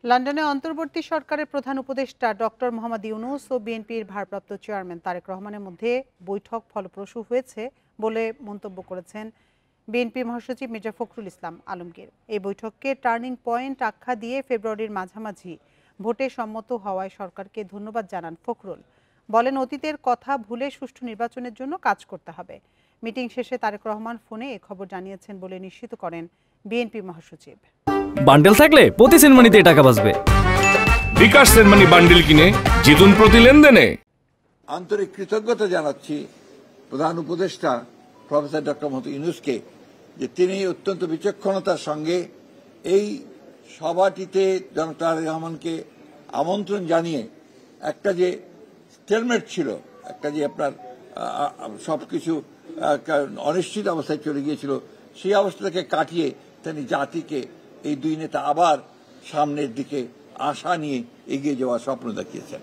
লন্ডনে অন্তর্বর্তী সরকারের প্রধান উপদেষ্টা ডক্টর মোহাম্মদ ইউনূস ও বিএনপির ভারপ্রাপ্ত চেয়ারম্যান তারেক রহমানের মধ্যে বৈঠক ফলপ্রসূ হয়েছে বলে মন্তব্য করেছেন বিএনপি মহাসচিব মির্জা ফখরুল ইসলাম আলমগীর। এই বৈঠককে টার্নিং পয়েন্ট আখ্যা দিয়ে ফেব্রুয়ারির মাঝামাঝি ভোটে সম্মত হওয়ায় সরকারকে ধন্যবাদ জানান ফখরুল। বলেন, অতীতের কথা ভুলে সুষ্ঠু নির্বাচনের জন্য কাজ করতে হবে। মিটিং শেষে তারেক রহমান ফোনে এ খবর জানিয়েছেন বলে নিশ্চিত করেন বিএনপি মহাসচিব। বান্ডেল থাকলে প্রতি সেনমানিতে টাকা বাঁচবে। বিকাশ সেনমানি বান্ডেল কিনে জিতুন প্রতি লেনদেনে। আন্তরিক কৃতজ্ঞতা জানাচ্ছি প্রধান উপদেষ্টা প্রফেসর ডক্টর মোহাম্মদ ইউনূসকে যে তিনি অত্যন্ত বিচক্ষণতার সঙ্গে এই সভাটিতে জনাব তারেক রহমানকে আমন্ত্রণ জানিয়ে একটা যে স্টেলমেট ছিল, একটা যে আপনার সবকিছু অনিশ্চিত অবস্থায় চলে গিয়েছিল, সেই অবস্থাটাকে কাটিয়ে তিনি জাতিকে এই দুই নেতা আবার সামনের দিকে আশা নিয়ে এগিয়ে যাওয়ার স্বপ্ন দেখিয়েছেন।